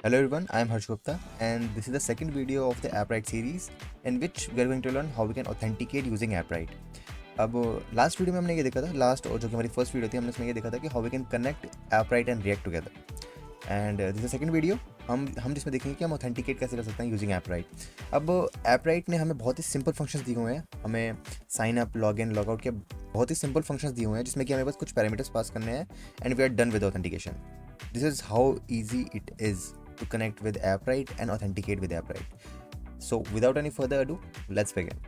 Hello everyone, I am Harsh Gupta and this is the second video of the AppWrite series in which we are going to learn how we can authenticate using AppWrite. अब last video में हमने ये देखा था, last और जो कि हमारी फर्स्ट वीडियो थी, हमने उसमें ये देखा था कि how we can connect AppWrite and React together. And this is second video हम जिसमें देखेंगे कि हम ऑथेंटिकेट कैसे कर सकते हैं यूजिंग AppWrite। अब AppWrite ने हमें बहुत ही सिंपल फंक्शंस दिए हुए हैं, हमें sign up, log in, log out के बहुत ही सिंपल फंक्शंस दिए हुए हैं जिसमें कि हमें बस कुछ पैरामीटर्स पास करने हैं and we are done with authentication. This is how easy it is to connect with AppWrite and authenticate with AppWrite. So without any further ado, let's begin.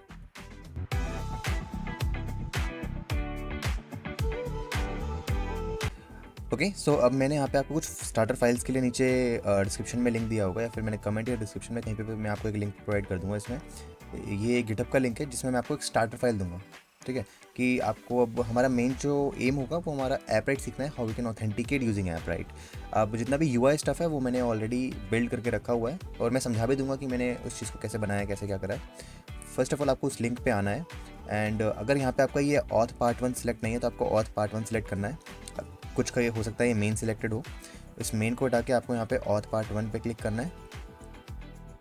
Okay so अब मैंने यहाँ पे आपको कुछ starter files के लिए नीचे description में लिंक दिया होगा या फिर मैंने कमेंट या डिस्क्रिप्शन में कहीं पे मैं आपको एक लिंक प्रोवाइड कर दूंगा। इसमें ये गिटहब का लिंक है जिसमें मैं आपको एक स्टार्टर फाइल दूंगा, ठीक है। कि आपको अब हमारा मेन जो एम होगा वो हमारा AppWrite सीखना है, how we can authenticate using AppWrite। अब जितना भी UI स्टफ़ है वो मैंने ऑलरेडी बिल्ड करके रखा हुआ है और मैं समझा भी दूंगा कि मैंने उस चीज़ को कैसे बनाया है, कैसे क्या करा है। फर्स्ट ऑफ ऑल आपको उस लिंक पे आना है एंड अगर यहाँ पे आपका ये ऑथ पार्ट 1 सिलेक्ट नहीं है तो आपको ऑथ पार्ट 1 सिलेक्ट करना है। कुछ का ये हो सकता है ये मेन सिलेक्टेड हो, इस मेन को हटा के आपको यहाँ पे ऑथ पार्ट 1 पे क्लिक करना है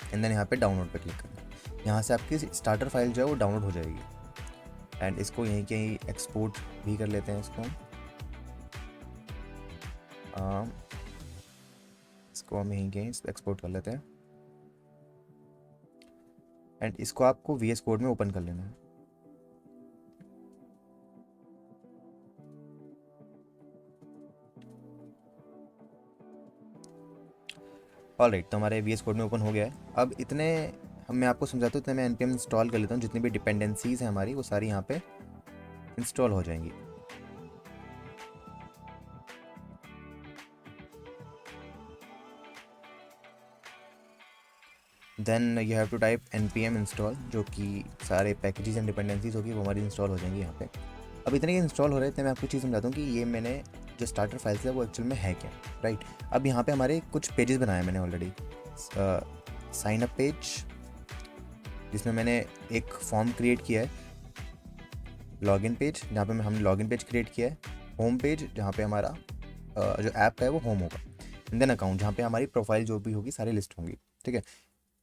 एंड देन यहाँ पे डाउनलोड पे क्लिक करना है। यहाँ से आपकी स्टार्टर फाइल जो है वो डाउनलोड हो जाएगी एंड इसको यहीं के यहीं एक्सपोर्ट भी कर लेते हैं। इसको हम यहीं के यहीं एक्सपोर्ट कर लेते हैं एंड इसको आपको VS कोड में ओपन कर लेना है। ऑलराइट, तो हमारे VS कोड में ओपन हो गया है। अब इतने मैं आपको समझाता हूँ, इतने मैं npm इंस्टॉल कर लेता हूँ, जितनी भी डिपेंडेंसीज हैं हमारी वो सारी यहाँ पे इंस्टॉल हो जाएंगी। Then you have to type npm install, जो कि सारे पैकेजेस एंड डिपेंडेंसीज होगी वो हमारी इंस्टॉल हो जाएंगी यहाँ पे। अब इतने इंस्टॉल हो रहे थे, मैं आपको चीज़ समझाता हूँ कि ये मैंने जो स्टार्टर फाइल्स है वो एक्चुअल में है क्या, राइट। अब यहाँ पे हमारे कुछ पेजेस बनाए मैंने ऑलरेडी। साइन अप पेज जिसमें मैंने एक फॉर्म क्रिएट किया है, लॉगिन पेज जहाँ पे हमने लॉगिन पेज क्रिएट किया है, होम पेज जहाँ पे हमारा जो ऐप का है वो होम होगा, एंड देन अकाउंट जहाँ पे हमारी प्रोफाइल जो भी होगी सारी लिस्ट होंगी, ठीक है।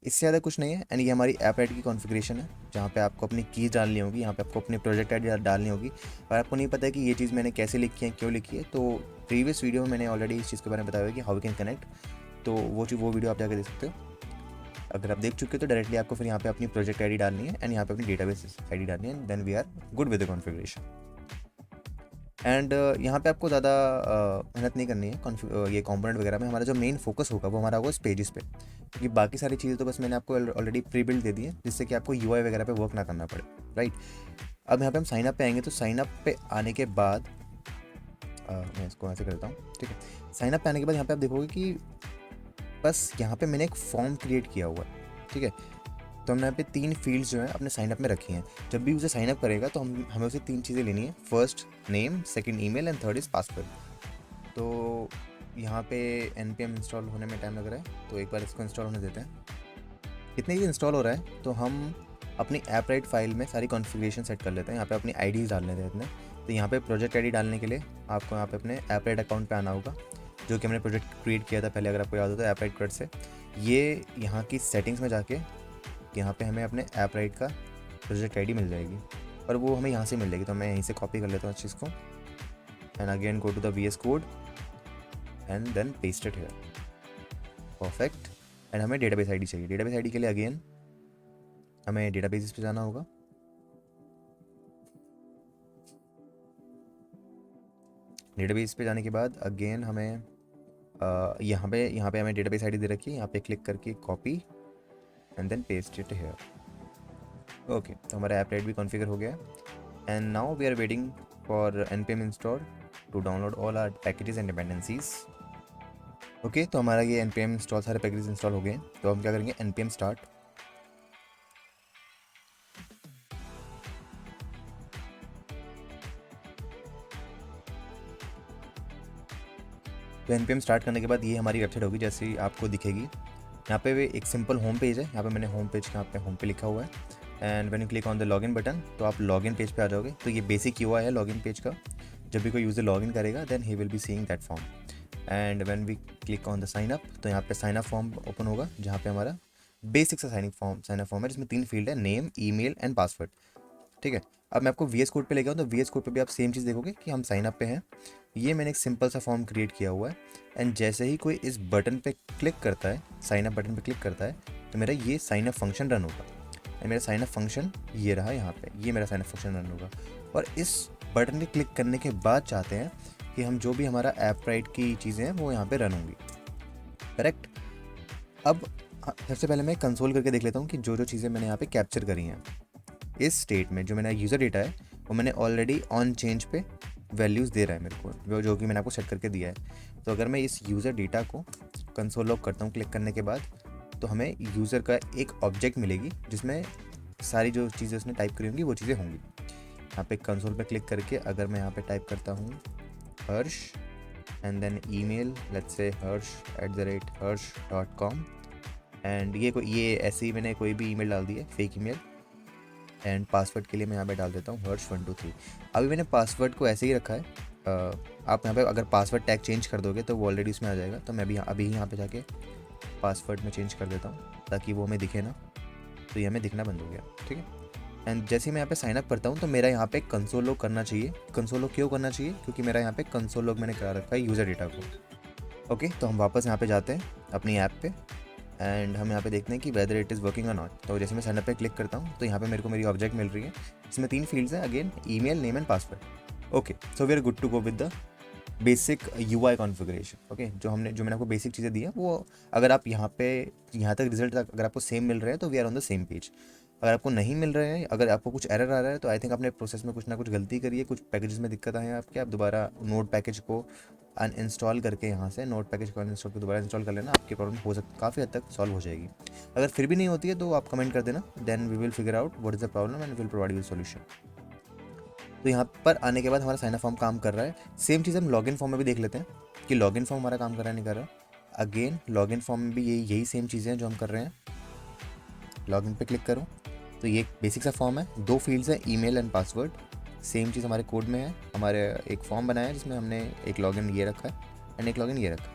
इससे ज़्यादा कुछ नहीं है एंड ये हमारी AppWrite की कॉन्फ़िगरेशन है जहाँ पे आपको अपनी कीज़ डालनी होगी, यहाँ पे आपको अपनी प्रोजेक्ट आईडी डालनी होगी। और आपको नहीं पता है कि ये चीज़ मैंने कैसे लिखी है, क्यों लिखी है, तो प्रीवियस वीडियो में मैंने ऑलरेडी इस चीज़ के बारे में बताया है कि हाउ वी कैन कनेक्ट, तो वो वीडियो आप जाकर देख सकते हो। अगर आप देख चुके हो तो डायरेक्टली आपको फिर यहाँ पे अपनी प्रोजेक्ट आईडी डालनी है एंड यहाँ पे अपनी डेटाबेस आईडी डालनी है, then we are good with the configuration. And यहाँ पे आपको ज़्यादा मेहनत नहीं करनी है ये कंपोनेंट वगैरह में। हमारा जो मेन फोकस होगा वो हमारा होगा इस पेजेस पे, क्योंकि बाकी सारी चीज़ें तो बस मैंने आपको ऑलरेडी प्री बिल्ड दे दी है जिससे कि आपको UI वगैरह पे वर्क ना करना पड़े, राइट। अब यहाँ पे हम साइन अप पे आएंगे, तो साइन अप पे आने के बाद मैं इसको ऐसे करता हूँ, ठीक है। साइन अप पे आने के बाद यहाँ पे आप देखोगे कि बस यहाँ पे मैंने एक फॉर्म क्रिएट किया हुआ है, ठीक है। तो हमने यहाँ पे 3 फील्ड्स जो हैं अपने साइनअप में रखी हैं। जब भी उसे साइनअप करेगा तो हमें उसे 3 चीज़ें लेनी है, first name, second email and third is password. तो यहाँ पे npm इंस्टॉल होने में टाइम लग रहा है, तो एक बार इसको इंस्टॉल होने देते हैं। इतने ही इंस्टॉल हो रहा है तो हम अपनी AppWrite फाइल में सारी कॉन्फ़िगरेशन सेट कर लेते हैं। यहाँ पे अपनी आईडीज़ डाल लेते हैं इतने। तो यहाँ पे प्रोजेक्ट आईडी डालने के लिए आपको यहाँ पे अपने AppWrite अकाउंट पे आना होगा, जो कि हमने प्रोजेक्ट क्रिएट किया था पहले, अगर आपको याद हो तो AppWrite क्रेड से। ये यहाँ की सेटिंग्स में जाके यहाँ पे हमें अपने AppWrite का प्रोजेक्ट आईडी मिल जाएगी और वो हमें यहाँ से मिल जाएगी। तो मैं यहीं से कॉपी कर लेता हूँ इस चीज़ को and again go to the VS code and then paste it here, perfect. And हमें डेटाबेस आईडी चाहिए। डेटाबेस आईडी के लिए अगेन हमें डेटाबेस पे जाना होगा। डेटाबेस पे जाने के बाद अगेन हमें यहाँ पे हमें डेटाबेस आईडी दे रखी है, यहाँ पे क्लिक करके copy and then paste it here. Okay, तो हमारा AppWrite भी कॉन्फ़िगर हो गया and now we are waiting for npm install to download all our packages and dependencies. Okay, तो हमारा ये npm इंस्टॉल, सारे पैकेजेस इंस्टॉल हो गए। तो हम क्या करेंगे, npm स्टार्ट। तो npm स्टार्ट करने के बाद ये हमारी वेबसाइट होगी, जैसे आपको दिखेगी। यहाँ पे एक सिंपल होम पेज है, यहाँ पे मैंने होम पेज यहाँ पे होम पे लिखा हुआ है and when you click on the login button तो आप लॉगिन पेज पे आ जाओगे। तो ये बेसिक UI है लॉगिन पेज का। जब भी कोई यूज़र लॉगिन करेगा then he will be seeing that form. And when we click on the sign up, तो यहाँ पे साइन अप फॉर्म ओपन होगा, जहाँ पे हमारा बेसिक सा साइन अप फॉर्म है, जिसमें 3 फील्ड है, नेम, ईमेल एंड पासवर्ड। ठीक है, अब मैं आपको वीएस कोड पे ले गया हूँ, तो वीएस कोड पे भी आप सेम चीज़ देखोगे कि हम साइन अप पे हैं। ये मैंने एक सिंपल सा फॉर्म क्रिएट किया हुआ है, एंड जैसे ही कोई इस बटन पे क्लिक करता है, साइन अप बटन पे क्लिक करता है, तो मेरा ये साइन अप फंक्शन रन होगा। एंड मेरा साइन अप फंक्शन ये रहा यहाँ पे, ये मेरा साइन अप फंक्शन रन होगा। और इस बटन पे क्लिक करने के बाद चाहते हैं कि हम जो भी हमारा ऐप राइट की चीज़ें हैं वो यहाँ पे रन होंगी, करेक्ट। अब सबसे पहले मैं कंसोल करके देख लेता हूँ कि जो जो चीज़ें मैंने यहाँ पे कैप्चर करी हैं इस स्टेट में, जो मेरा यूज़र डेटा है वो मैंने ऑलरेडी ऑन चेंज पे वैल्यूज़ दे रहा है मेरे को, जो कि मैंने आपको सेट करके दिया है। तो अगर मैं इस यूज़र डेटा को कंसोल लॉग करता हूँ क्लिक करने के बाद, तो हमें यूज़र का एक ऑब्जेक्ट मिलेगी जिसमें सारी जो चीज़ें उसने टाइप करी होंगी वो चीज़ें होंगी। यहाँ पे कंसोल पे क्लिक करके अगर मैं यहाँ पे टाइप करता हूँ Harsh and then email, let's say harsh@harsh.com, and ये ऐसे ही मैंने कोई भी ईमेल डाल दी है, फेक ईमेल। एंड पासवर्ड के लिए मैं यहाँ पे डाल देता हूँ हर्ष123। अभी मैंने पासवर्ड को ऐसे ही रखा है। आप यहाँ पे अगर पासवर्ड टैग चेंज कर दोगे तो वो ऑलरेडी उसमें आ जाएगा, तो मैं भी अभी यहाँ पे जाके पासवर्ड में चेंज कर देता हूँ ताकि वो हमें दिखे ना, तो ये हमें दिखना बंद हो गया, ठीक है। एंड जैसे ही मैं यहाँ पे साइन अप करता हूँ तो मेरा यहाँ पे कंसोल लॉग करना चाहिए। कंसोल लॉग क्यों करना चाहिए? क्योंकि मेरा यहाँ पे कंसोल लॉग मैंने करा रखा है यूज़र डेटा को। ओके, तो हम वापस यहाँ पे जाते हैं अपनी ऐप पे, एंड हम यहाँ पे देखते हैं कि वेदर इट इज़ वर्किंग और नॉट। तो जैसे मैं साइन अप पे क्लिक करता हूँ तो यहाँ पे मेरे को मेरी ऑब्जेक्ट मिल रही है, इसमें 3 फील्ड्स हैं, again email, name and password. Okay, so we are good to go with the basic UI configuration. Okay, जो मैंने आपको बेसिक चीज़ें दी हैं वो अगर आप यहाँ तक रिजल्ट तक अगर आपको सेम मिल रहे हैं तो we are on the same page. अगर आपको नहीं मिल रहे हैं, अगर आपको कुछ एरर आ रहा है, तो आई थिंक आपने प्रोसेस में कुछ ना कुछ गलती करी है, कुछ पैकेजेस में दिक्कत आए हैं आपके। आप दोबारा नोड पैकेज को अनइंस्टॉल करके, यहाँ से नोट पैकेज को अनइंस्टॉल कर दोबारा इंस्टॉल कर लेना, आपकी प्रॉब्लम हो सकती काफ़ी हद तक सॉल्व हो जाएगी। अगर फिर भी नहीं होती है तो आप कमेंट कर देना, then we will figure out what is the problem and will provide you solution. तो यहाँ पर आने के बाद हमारा साइन अप फॉर्म काम कर रहा है। सेम चीज़ हम लॉगिन फॉर्म में भी देख लेते हैं कि लॉगिन फॉर्म हमारा काम कर रहा है नहीं कर रहा। अगेन लॉगिन फॉर्म में भी यही सेम चीज़ें हैं जो हम कर रहे हैं। लॉगिन पे क्लिक करूँ तो ये एक बेसिक सा फॉर्म है, 2 फील्ड्स हैं, ईमेल एंड पासवर्ड। सेम चीज़ हमारे कोड में है। हमारे एक फॉर्म बनाया है जिसमें हमने एक लॉगिन ये रखा है एंड एक लॉगिन ये रखा है।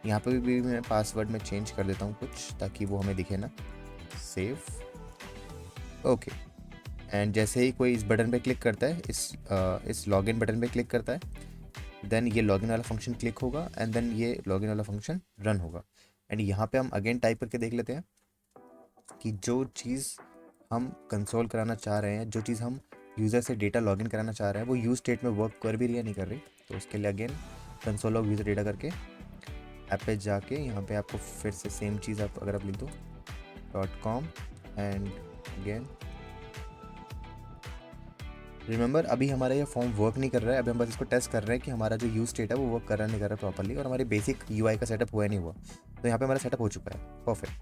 यहाँ पे भी मैं पासवर्ड में चेंज कर देता हूँ कुछ, ताकि वो हमें दिखे ना। Save, okay. एंड जैसे ही कोई इस बटन पे क्लिक करता है, इस लॉगिन बटन पे क्लिक करता है, देन ये लॉगिन वाला फंक्शन क्लिक होगा एंड देन ये लॉगिन वाला फंक्शन रन होगा। एंड यहाँ पे हम अगेन टाइप करके देख लेते हैं कि जो चीज़ हम कंसोल कराना चाह रहे हैं, जो चीज़ हम यूज़र से डेटा लॉगिन कराना चाह रहे हैं, वो यूज़ स्टेट में वर्क कर भी रही है नहीं कर रही। तो उसके लिए again console log user data करके ऐप पे जाके यहाँ पे आपको फिर से सेम चीज़ आप अगर आप लिख दो .com एंड अगेन रिमेंबर, अभी हमारा ये फॉर्म वर्क नहीं कर रहा है। अभी हम बस इसको टेस्ट कर रहे हैं कि हमारा जो यूज़ स्टेट है वो वर्क कर रहा है नहीं कर रहा प्रॉपरली, और हमारी बेसिक यूआई का सेटअप हुआ नहीं हुआ। तो यहाँ पे हमारा सेटअप हो चुका है, परफेक्ट।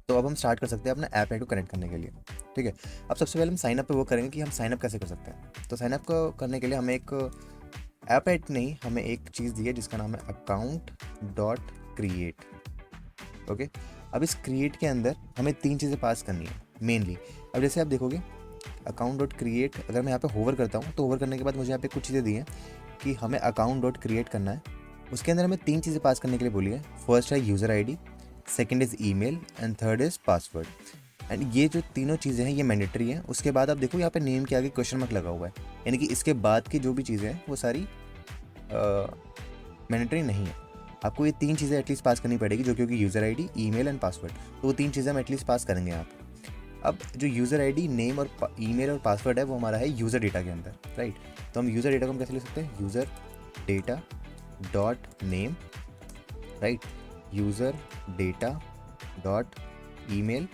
तो अब हम स्टार्ट कर सकते हैं अपना ऐप को कनेक्ट करने के लिए, ठीक है। अब सबसे पहले हम साइन अप पे वो करेंगे कि हम साइन अप कैसे कर सकते हैं। तो साइन अप को करने के लिए हमें एक ऐप नहीं, हमें एक चीज़ दी है जिसका नाम है account.create। ओके, अब इस क्रिएट के अंदर हमें 3 चीज़ें पास करनी है मेनली। अब जैसे आप देखोगे account.create, अगर मैं यहाँ पे होवर करता हूँ तो होवर करने के बाद मुझे यहाँ पे कुछ चीज़ें दी हैं कि हमें account.create करना है। उसके अंदर हमें 3 चीज़ें पास करने के लिए बोली है। फर्स्ट है user ID, second is email and third is password. And ये जो तीनों चीज़ें हैं ये मैंडेटरी हैं। उसके बाद आप देखो यहाँ पे नेम के आगे क्वेश्चन मार्क लगा हुआ है, यानी कि इसके बाद की जो भी चीज़ें हैं वो सारी मैंडेटरी नहीं है। आपको ये 3 चीज़ें एटलीस्ट पास करनी पड़ेगी, जो क्योंकि user ID, email and password, तो वो 3 चीज़ें हम एटलीस्ट पास करेंगे यहाँ पे। अब जो यूज़र आईडी, नेम और ईमेल और पासवर्ड है वो हमारा है यूज़र डेटा के अंदर, राइट। तो हम यूज़र डेटा को हम कैसे लिख सकते हैं? User data dot name, right, user data dot email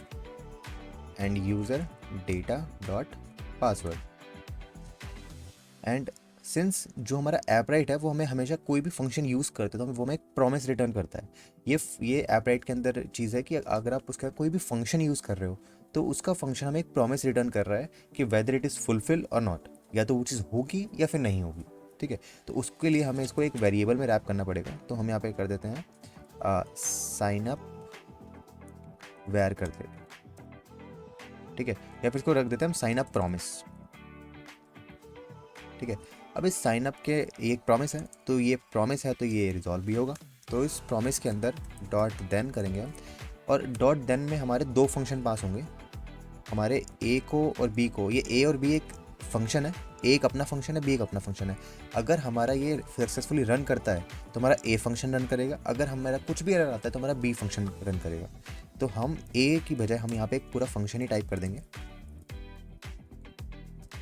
end user data dot password. And since जो हमारा ऐप राइट है वो हमें हमेशा कोई भी फंक्शन यूज़ करते हैं तो वो हमें एक प्रॉमिस रिटर्न करता है। ये ऐप राइट के अंदर चीज़ है कि अगर आप उसका कोई भी फंक्शन यूज़ कर रहे हो तो उसका फंक्शन हमें एक प्रॉमिस रिटर्न कर रहा है कि वेदर इट इज़ फुलफिल और नॉट, या तो वो चीज़ होगी या फिर नहीं होगी, ठीक है। तो उसके लिए हमें इसको एक वेरिएबल में रैप करना पड़ेगा। तो हम यहाँ पे कर देते हैं साइन अप वेयर कर देते हैं, ठीक है, या फिर इसको रख देते हैं हम साइन अप प्रॉमिस, ठीक है। अब इस साइन अप के ये एक प्रॉमिस है, तो ये प्रॉमिस है तो ये रिजॉल्व भी होगा। तो इस प्रॉमिस के अंदर डॉट देन करेंगे हम, और डॉट देन में हमारे दो फंक्शन पास होंगे, हमारे ए को और बी को। ये ए और बी एक फंक्शन है, ए एक अपना फंक्शन है, बी एक अपना फंक्शन है। अगर हमारा ये सक्सेसफुली रन करता है तो हमारा ए फंक्शन रन करेगा, अगर हमारा कुछ भी एरर आता है तो हमारा बी फंक्शन रन करेगा। तो हम ए की बजाय हम यहाँ पे एक पूरा फंक्शन ही टाइप कर देंगे,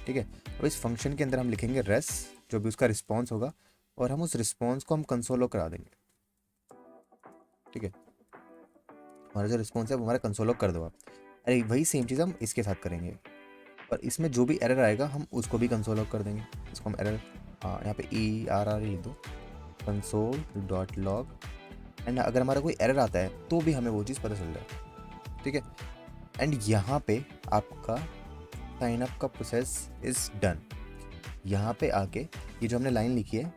ठीक है। अब इस फंक्शन के अंदर हम लिखेंगे रेस, जो भी उसका रिस्पॉन्स होगा, और हम उस रिस्पॉन्स को हम कंसोल लॉग करा देंगे, ठीक है। हमारा जो रिस्पॉन्स है वो हमारा कंसोल लॉग कर दो आप। अरे वही सेम चीज़ हम इसके साथ करेंगे, और इसमें जो भी एरर आएगा हम उसको भी कंसोल लॉग कर देंगे। इसको हम एरर, हाँ यहाँ पे ERR लिख दो, कंसोल डॉट लॉग। एंड अगर हमारा कोई एरर आता है तो भी हमें वो चीज़ पता चल जाए, ठीक है। एंड यहाँ पे आपका साइन अप का प्रोसेस इज़ डन। यहाँ पे आके ये जो हमने लाइन लिखी है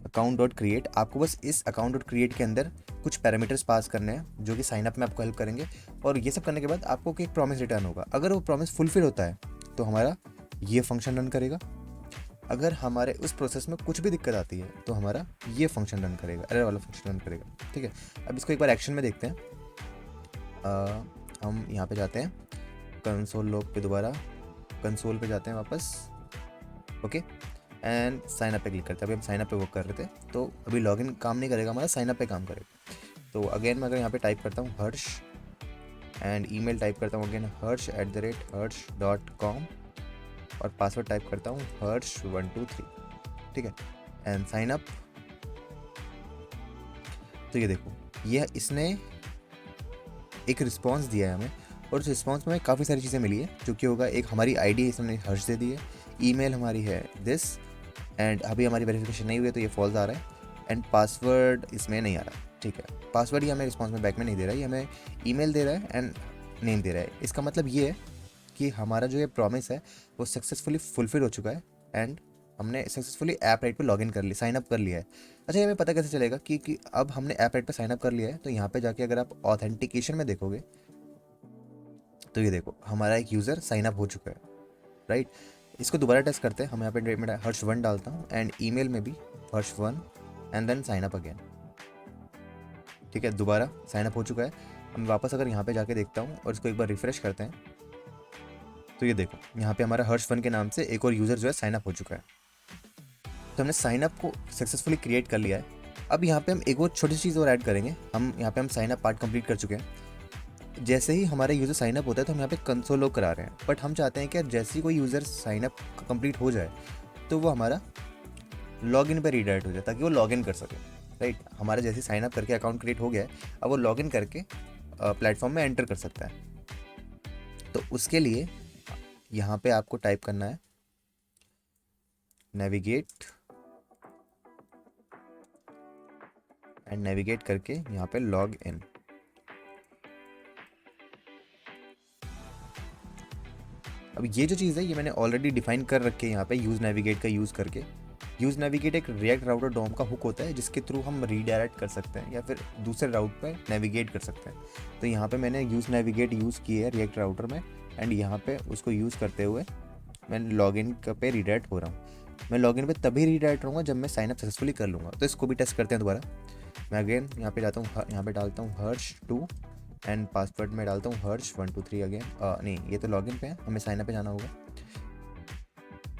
अकाउंट डॉट क्रिएट, आपको बस इस अकाउंट डॉट क्रिएट के अंदर कुछ पैरामीटर्स पास करने हैं जो कि साइन अप में आपको हेल्प करेंगे। और ये सब करने के बाद आपको एक प्रॉमिस रिटर्न होगा। अगर वो प्रॉमिस फुलफिल होता है तो हमारा ये फंक्शन रन करेगा, अगर हमारे उस प्रोसेस में कुछ भी दिक्कत आती है तो हमारा ये फंक्शन रन करेगा, एरर वाला फंक्शन रन करेगा, ठीक है। अब इसको एक बार एक्शन में देखते हैं। हम यहाँ पे जाते हैं कंसोल लॉग पे, दोबारा कंसोल पे जाते हैं वापस, ओके, एंड साइन अप पे क्लिक करते हैं। अभी हम साइन अप पे वर्क कर रहे थे, तो अभी लॉगिन काम नहीं करेगा हमारा, साइन अप पे काम करेगा। तो अगेन मैं अगर यहाँ पे टाइप करता हूँ हर्ष, एंड ईमेल टाइप करता हूँ अगेन harsh@harsh.com, और पासवर्ड टाइप करता हूँ harsh123, ठीक है, एंड साइन अप। तो ये देखो, ये इसने एक रिस्पॉन्स दिया है हमें, और उस रिस्पॉन्स में हमें काफ़ी सारी चीज़ें मिली है, जो कि होगा एक हमारी ID इसने हर्ष दे दी है, ईमेल हमारी है दिस, एंड अभी हमारी वेरिफिकेशन नहीं हुई है तो ये फॉल्स आ रहा है, एंड पासवर्ड इसमें नहीं आ रहा, ठीक है। पासवर्ड ही हमें रिस्पॉन्स में बैक में नहीं दे रहा है, ये हमें ईमेल दे रहा है एंड नेम दे रहा है। इसका मतलब ये है कि हमारा जो ये प्रॉमिस है वो सक्सेसफुली फुलफिल हो चुका है, एंड हमने सक्सेसफुली ऐप राइट पे लॉगिन कर लिया, साइन अप कर लिया है। अच्छा, ये हमें पता कैसे चलेगा कि अब हमने ऐप राइट पे साइन अप कर लिया है? तो यहाँ पे जाके अगर आप ऑथेंटिकेशन में देखोगे तो ये देखो हमारा एक यूज़र साइन अप हो चुका है, राइट। इसको दोबारा टेस्ट करते हैं। हम यहाँ पे मैं हर्ष1 डालता हूँ, एंड ईमेल में भी हर्ष1, and then sign up again, ठीक है। दोबारा साइन अप हो चुका है। हम वापस अगर यहाँ पे जाके देखता हूँ और इसको एक बार रिफ्रेश करते हैं, तो ये देखो यहाँ पे हमारा हर्ष1 के नाम से एक और यूज़र जो है साइन अप हो चुका है। तो हमने साइन अप को सक्सेसफुली क्रिएट कर लिया है। अब यहाँ पे हम एक और छोटी सी चीज़ और ऐड करेंगे। हम यहाँ पे साइन अप पार्ट कंप्लीट कर चुके हैं। जैसे ही हमारा यूज़र साइन अप होता है तो हम यहाँ पे कंसोल लॉग करा रहे हैं, बट हम चाहते हैं कि जैसे ही कोई यूज़र साइन अप कंप्लीट हो जाए तो वो हमारा लॉगिन पे रीडायरेक्ट हो जाए, ताकि वो लॉगिन कर सके, राइट। हमारा जैसे साइन अप करके अकाउंट क्रिएट हो गया है, अब वो लॉगिन करके प्लेटफॉर्म में एंटर कर सकता है। तो उसके लिए यहाँ पे आपको टाइप करना है नेविगेट, एंड नेविगेट करके यहाँ पे लॉग इन। अब ये जो चीज़ है ये मैंने ऑलरेडी डिफाइन कर रखी है यहाँ पे यूज़ नेविगेट का यूज़ करके। यूज़ नेविगेट एक रिएक्ट राउटर डॉम का हुक होता है जिसके थ्रू हम रीडायरेक्ट कर सकते हैं या फिर दूसरे राउट पे नेविगेट कर सकते हैं। तो यहाँ पे मैंने यूज़ नेविगेट यूज़ की है रिएक्ट राउटर में, एंड यहाँ पे उसको यूज़ करते हुए मैं लॉगिन पे रीडायरेक्ट हो रहा हूँ। मैं लॉगिन पे तभी रीडायरेक्ट होऊंगा जब मैं साइनअप सक्सेसफुली कर लूँगा। तो इसको भी टेस्ट करते हैं दोबारा। मैं अगेन यहाँ पे जाता हूँ, यहाँ पे डालता हूँ हर्ष2, एंड पासवर्ड में डालता हूँ हर्ष123 अगेन। नहीं, ये तो लॉगिन पे है, हमें साइनअप पे जाना होगा।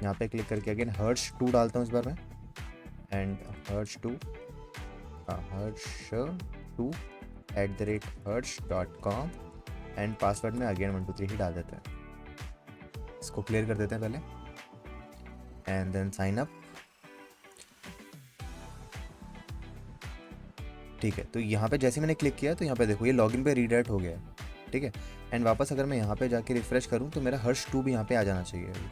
यहाँ पे क्लिक करके अगेन हर्ष2 डालता हूँ इस बार मैं, एंड हर्ष2 hर्ष2@harsh.com, एंड पासवर्ड में अगेन 123 ही डाल देते हैं। इसको क्लियर कर देते हैं पहले, एंड देन साइन अप, ठीक है। तो यहाँ पे जैसे मैंने क्लिक किया तो यहाँ पे देखो ये लॉगिन पे रीडायरेक्ट हो गया है, ठीक है। एंड वापस अगर मैं यहाँ पे जाके रिफ्रेश करूँ तो मेरा हर्ष2 भी यहाँ पे आ जाना चाहिए अभी।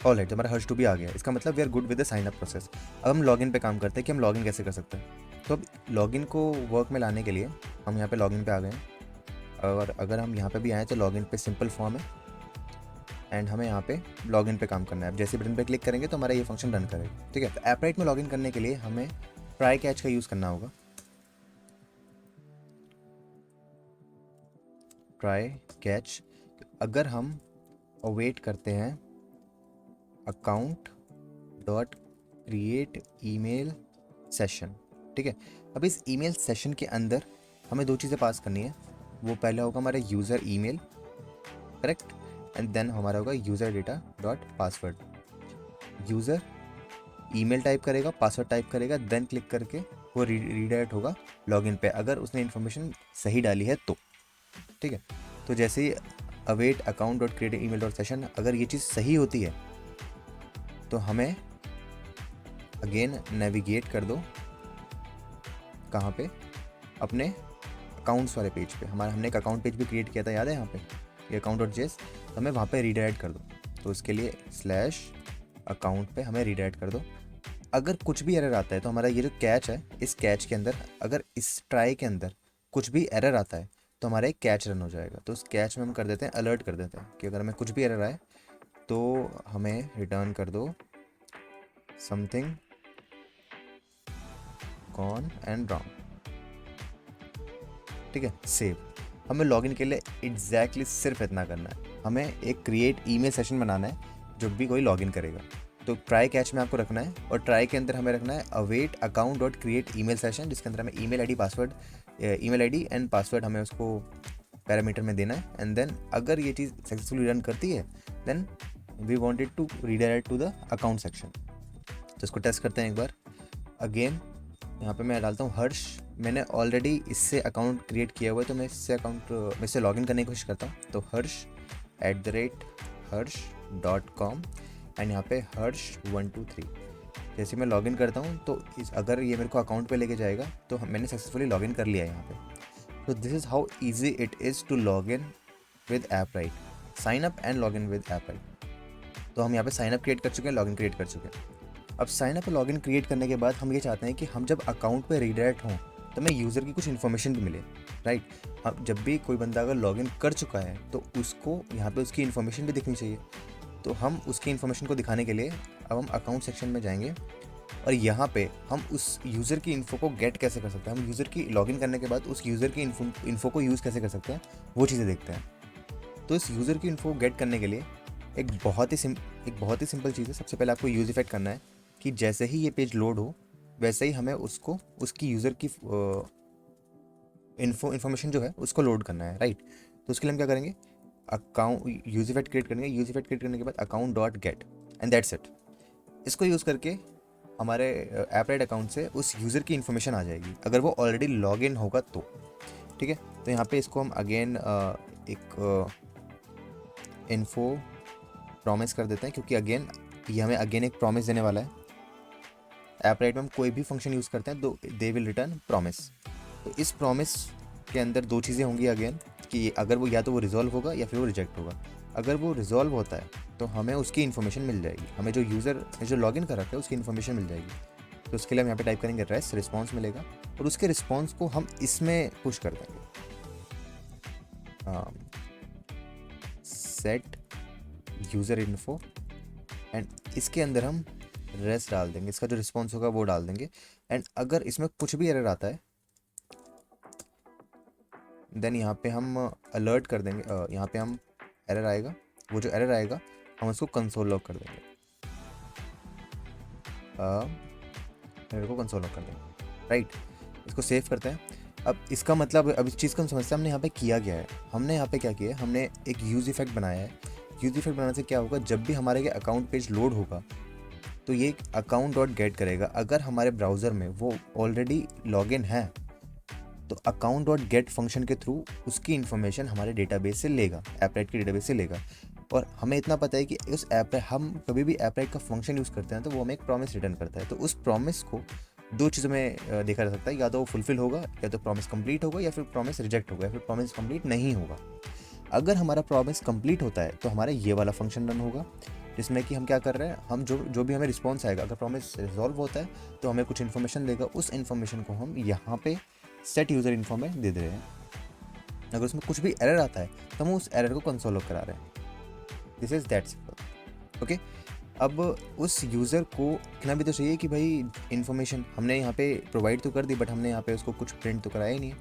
ऑलराइट, हमारा हर्ष2 भी आ गया। इसका मतलब we are good with the sign up process. अब हम लॉगिन पे काम करते हैं कि हम लॉगिन कैसे कर सकते हैं। तो अब लॉगिन को वर्क में लाने के लिए हम यहाँ पे लॉगिन पे आ गए हैं, और अगर हम यहाँ पे भी आएँ तो लॉगिन पे सिंपल फॉर्म है, एंड हमें यहाँ पे लॉगिन पे काम करना है। अब जैसे बटन पे क्लिक करेंगे तो हमारा ये फंक्शन रन करेगा, ठीक है। तो ऐप राइट में लॉगिन करने के लिए हमें ट्राई कैच का यूज़ करना होगा। ट्राई कैच, अगर हम अवेट करते हैं account dot create email session. ठीक है, अब इस ईमेल सेशन के अंदर हमें दो चीज़ें पास करनी है। वो पहला होगा हमारा user email, correct, and then हमारा होगा user data dot password. User email type करेगा, पासवर्ड टाइप करेगा, देन क्लिक करके वो रीडायरेक्ट होगा लॉगिन पे, अगर उसने इन्फॉर्मेशन सही डाली है तो। ठीक है, तो जैसे ही await account dot create email dot session, अगर ये चीज़ सही होती है तो हमें अगेन नेविगेट कर दो कहाँ पे, अपने अकाउंट्स वाले पेज पे। हमने एक अकाउंट पेज भी क्रिएट किया था, याद है यहाँ पे, ये अकाउंट डॉट जेस, तो हमें वहाँ पे रीडायरेक्ट कर दो। तो उसके लिए स्लैश अकाउंट पे हमें रीडायरेक्ट कर दो। अगर कुछ भी एरर आता है तो हमारा ये जो कैच है, इस कैच के अंदर अगर इस ट्राई के अंदर कुछ भी एरर आता है तो हमारा एक कैच रन हो जाएगा। तो उस कैच में हम कर देते हैं, अलर्ट कर देते हैं कि अगर हमें कुछ भी एरर आए तो हमें रिटर्न कर दो समथिंग गॉन एंड रॉन्ग। ठीक है, सेव। हमें लॉगिन के लिए एग्जैक्टली सिर्फ इतना करना है, हमें एक क्रिएट ईमेल सेशन बनाना है जब भी कोई लॉगिन करेगा। तो ट्राई कैच में आपको रखना है, और ट्राई के अंदर हमें रखना है await account dot create email session, जिसके अंदर हमें email ID password, email ID and password हमें उसको पैरामीटर में देना है। एंड देन अगर ये चीज़ सक्सेसफुली रन करती है then we wanted to redirect to the account section. तो इसको टेस्ट करते हैं एक बार। अगेन यहाँ पे मैं डालता हूँ हर्ष, मैंने ऑलरेडी इससे अकाउंट क्रिएट किया हुआ है, तो मैं इससे लॉगिन करने की कोशिश करता हूँ। तो hers@hers.com एंड यहाँ पे hers123। जैसे मैं लॉगिन करता हूँ तो अगर ये मेरे को अकाउंट पे लेके जाएगा तो मैंने सक्सेसफुली लॉगिन कर लिया है यहाँ पे। तो this is how easy it is to log in with Appwrite, sign up and log in with Appwrite. तो हम यहाँ पे साइन अप क्रिएट कर चुके हैं, लॉगिन क्रिएट कर चुके हैं। अब साइन अप और लॉगिन क्रिएट करने के बाद हम ये चाहते हैं कि हम जब अकाउंट पे रीडायरेक्ट हों तो हमें यूज़र की कुछ इन्फॉर्मेशन भी मिले, राइट। अब जब भी कोई बंदा अगर लॉगिन कर चुका है तो उसको यहाँ पे उसकी इन्फॉर्मेशन भी दिखनी चाहिए। तो हम उसकी इन्फॉर्मेशन को दिखाने के लिए अब हम अकाउंट सेक्शन में जाएंगे, और यहाँ पे हम उस यूज़र की इन्फो को गेट कैसे कर सकते हैं, हम यूज़र की लॉगिन करने के बाद उस यूज़र की इन्फो को यूज़ कैसे कर सकते हैं, वो चीज़ें देखते हैं। तो इस यूज़र की इन्फो गेट करने के लिए एक बहुत ही सिंपल चीज़ है। सबसे पहले आपको यूज़ इफेक्ट करना है कि जैसे ही ये पेज लोड हो वैसे ही हमें उसको उसकी यूज़र की इन्फॉर्मेशन जो है उसको लोड करना है, राइट। तो उसके लिए हम क्या करेंगे, अकाउंट यूज़ इफेक्ट क्रिएट करेंगे। यूज़ इफेक्ट क्रिएट करने के बाद account dot gate and that's it. इसको यूज़ करके हमारे ऐप राइट अकाउंट से उस यूज़र की इन्फॉर्मेशन आ जाएगी अगर वो ऑलरेडी लॉग इन होगा तो। ठीक है, तो यहाँ पे इसको हम अगेन एक इन्फो प्रॉमिस कर देते हैं, क्योंकि अगेन ये हमें अगेन एक प्रॉमिस देने वाला है। ऐप राइट में हम कोई भी फंक्शन यूज़ करते हैं तो दे विल रिटर्न प्रॉमिस। तो इस प्रॉमिस के अंदर दो चीज़ें होंगी अगेन, कि अगर वो या तो वो रिजॉल्व होगा या फिर वो रिजेक्ट होगा। अगर वो रिजॉल्व होता है तो हमें उसकी इन्फॉर्मेशन मिल जाएगी, हमें जो यूज़र जो लॉगिन कर रखा है उसकी इन्फॉर्मेशन मिल जाएगी। तो उसके लिए हम यहाँ पे टाइप करेंगे रेस्ट, रिस्पॉन्स मिलेगा, और उसके रिस्पॉन्स को हम इसमें पुश कर देंगे, सेट यूज़र इन्फो, एंड इसके अंदर हम रेस्ट डाल देंगे, इसका जो रिस्पॉन्स होगा वो डाल देंगे। एंड अगर इसमें कुछ भी एरर आता है देन यहाँ पे हम अलर्ट कर देंगे, यहाँ पे हम एरर आएगा, वो जो एरर आएगा हम उसको कंसोल लॉग कर देंगे, एरर को कंसोल लॉग कर देंगे, राइट। इसको सेव करते हैं। अब इसका मतलब, अब इस चीज़ को हम समझते हैं हमने यहाँ पे किया गया है। हमने यहाँ पे क्या किया है, हमने एक यूज़ इफेक्ट बनाया है। यूज़ इफेक्ट बनाने से क्या होगा, जब भी हमारे अकाउंट पेज लोड होगा तो ये अकाउंट डॉट गेट करेगा। अगर हमारे ब्राउज़र में वो ऑलरेडी लॉगिन है तो अकाउंट डॉट गेट फंक्शन के थ्रू उसकी इन्फॉर्मेशन हमारे डेटाबेस से लेगा, ऐपराइट के डेटाबेस से लेगा। और हमें इतना पता है कि उस ऐप हम कभी भी ऐपराइट का फंक्शन यूज़ करते हैं तो वो हमें एक प्रॉमिस रिटर्न करता है। तो उस प्रॉमिस को दो चीज़ों में देखा जा सकता है, या तो वो फुलफिल होगा, या तो प्रॉमिस कंप्लीट होगा, या फिर प्रॉमिस रिजेक्ट होगा, या फिर प्रॉमिस कंप्लीट नहीं होगा। अगर हमारा प्रॉमिस कंप्लीट होता है तो हमारा ये वाला फंक्शन रन होगा, जिसमें कि हम क्या कर रहे हैं, हम जो भी हमें रिस्पॉन्स आएगा, अगर प्रॉमिस रिजॉल्व होता है तो हमें कुछ इन्फॉर्मेशन देगा, उस इन्फॉर्मेशन को हम यहाँ पे सेट यूज़र इन्फो में दे रहे हैं। अगर उसमें कुछ भी एरर आता है तो हम उस एरर को कंसोल लॉग करा रहे हैं। This is that simple, okay. अब उस यूज़र को इतना भी तो चाहिए कि भाई इन्फॉर्मेशन हमने यहाँ पे प्रोवाइड तो कर दी, बट हमने यहाँ पे उसको कुछ प्रिंट तो कराया ही नहीं है।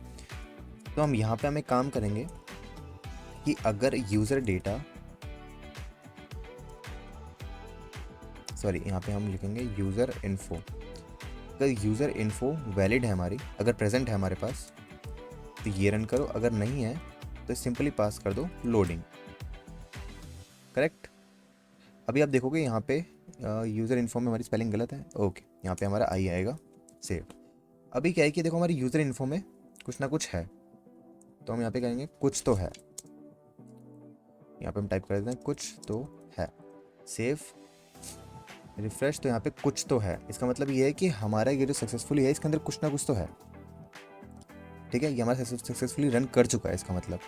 तो हम यहाँ पे एक काम करेंगे कि अगर यूज़र डेटा सॉरी यहाँ पे हम लिखेंगे यूज़र इन्फो। अगर यूज़र इन्फो वैलिड है हमारी, अगर प्रेजेंट है हमारे पास, तो ये रन करो, अगर नहीं है तो सिंपली पास कर दो लोडिंग। करेक्ट। अभी आप देखोगे यहाँ पे यूज़र इन्फो में हमारी स्पेलिंग गलत है, ओके, यहाँ पे हमारा आई आएगा, सेव। अभी क्या है कि देखो हमारी यूज़र इन्फो में कुछ ना कुछ है, तो हम यहाँ पे कहेंगे कुछ तो है, यहाँ पे हम टाइप कर देते हैं कुछ तो है, सेव, रिफ्रेश, तो यहाँ पे कुछ तो है, इसका मतलब ये है कि हमारा ये जो सक्सेसफुली है इसके अंदर कुछ ना कुछ तो है। ठीक है, ये हमारा सक्सेसफुली रन कर चुका है इसका मतलब।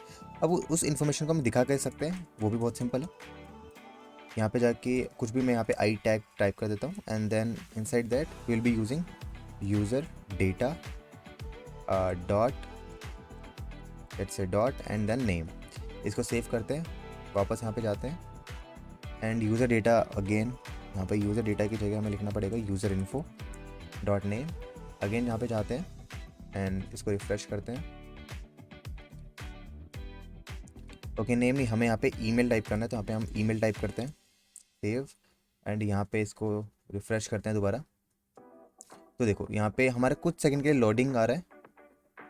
अब उस इन्फॉर्मेशन को हम दिखा कर सकते हैं, वो भी बहुत सिंपल है। यहाँ पे जाके कुछ भी मैं यहाँ पे आई टैग टाइप कर देता हूँ, and then inside that will be using user data dot, let's say dot and then name. इसको सेव करते हैं, वापस यहाँ पे जाते हैं, एंड यूज़र डेटा अगेन, यहाँ पे यूज़र डेटा की जगह हमें लिखना पड़ेगा user info dot name. Again यहाँ पे जाते हैं एंड इसको रिफ्रेश करते हैं। ओके, नेम नहीं, हमें यहाँ पे ईमेल टाइप करना है, तो यहाँ पे हम ईमेल टाइप करते हैं, सेव, एंड यहाँ पे इसको रिफ्रेश करते हैं दोबारा। तो देखो यहाँ पे हमारे कुछ सेकंड के लिए लोडिंग आ रहा है।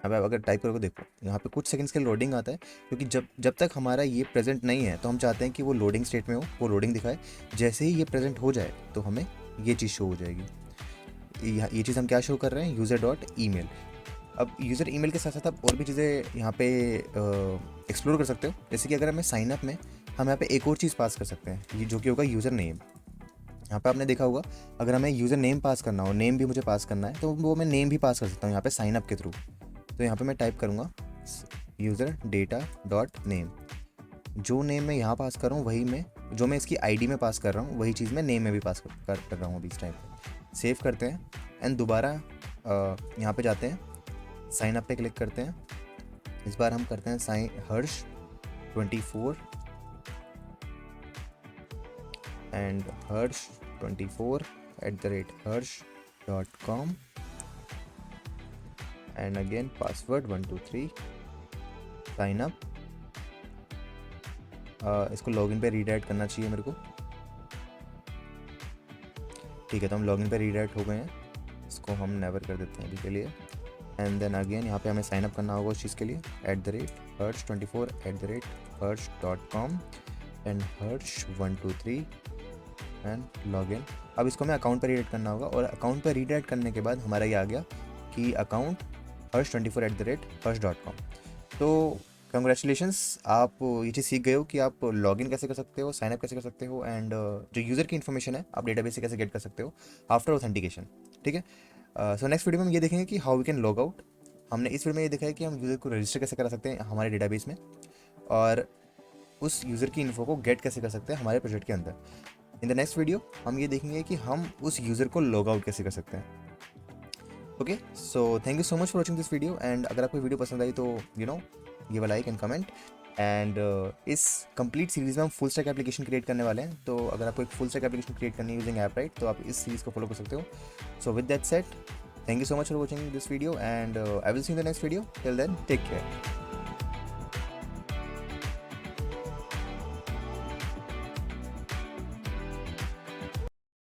अब आप अगर टाइप करोगे देखो यहाँ पे कुछ सेकंड्स के लिए लोडिंग आता है, क्योंकि जब तक हमारा ये प्रेजेंट नहीं है तो हम चाहते हैं कि वो लोडिंग स्टेट में हो, वो लोडिंग दिखाए। जैसे ही ये प्रेजेंट हो जाए तो हमें ये चीज़ शो हो जाएगी। ये चीज़ हम क्या शो कर रहे हैं, यूज़र डॉट ईमेल। अब यूज़र ईमेल के साथ साथ आप और भी चीज़ें यहाँ पे एक्सप्लोर कर सकते हो, जैसे कि अगर हमें साइनअप में हम यहाँ पे एक और चीज़ पास कर सकते हैं, ये जो कि होगा यूज़र नेम। यहाँ पे आपने देखा होगा अगर हमें यूज़र नेम पास करना हो, नेम भी मुझे पास करना है, तो वो मैं नेम भी पास कर सकता हूँ यहाँ पे साइनअप के थ्रू। तो यहाँ पे मैं टाइप करूँगा यूज़र डेटा डॉट नेम, जो नेम मैं यहाँ पास कर रहा हूँ वही मैं, जो मैं इसकी आईडी में पास कर रहा हूँ वही चीज़ मैं नेम में भी पास कर रहा हूँ अभी इस टाइम पे। सेव करते हैं एंड दोबारा यहाँ पे जाते हैं, साइन अप पे क्लिक करते हैं। इस बार हम करते हैं sign Harsh 24 and Harsh 24@harsh.com and again password 123 sign up. इसको लॉगिन पे रीडायरेक्ट करना चाहिए मेरे को। ठीक है, तो हम लॉगिन पे रीडायरेक्ट हो गए हैं, इसको हम नेवर कर देते हैं अभी के लिए। एंड देन अगेन यहाँ पे हमें साइन अप करना होगा उस चीज़ के लिए, @harsh24@harsh.com and Harsh 123 and login. अब इसको हमें अकाउंट पर रीडायरेक्ट करना होगा, और अकाउंट पर रीडायरेक्ट करने के बाद हमारा ये आ गया कि अकाउंट harsh24@harsh.com। तो कंग्रेचुलेशंस, आप ये चीज़ सीख गए हो कि आप लॉगिन कैसे कर सकते हो, साइनअप कैसे कर सकते हो, एंड जो यूज़र की इन्फॉर्मेशन है आप डेटाबेस से कैसे गेट कर सकते हो आफ्टर ऑथेंटिकेशन। ठीक है, सो नेक्स्ट वीडियो में हम ये देखेंगे कि how we can log out. हमने इस वीडियो में ये देखा है कि हम यूज़र को रजिस्टर कैसे करा सकते हैं हमारे डेटाबेस में, और उस यूज़र की इन्फो को गेट कैसे कर सकते हैं हमारे प्रोजेक्ट के अंदर। इन द नेक्स्ट वीडियो हम ये देखेंगे कि हम उस यूज़र को लॉग आउट कैसे कर सकते हैं। Okay, so thank you so much for watching this video, and अगर आपको वीडियो पसंद आई तो give a like and comment. And इस कंप्लीट सीरीज़ में हम फुल स्टैक एप्लीकेशन क्रिएट करने वाले हैं, तो अगर आपको एक फुल स्टैक एप्लीकेशन क्रिएट करनी है यूजिंग ऐप राइट, तो आप इस सीरीज़ को फॉलो कर सकते हो। So with that set, thank you so much for watching this video, and I will see you in the next video. Till then, take care.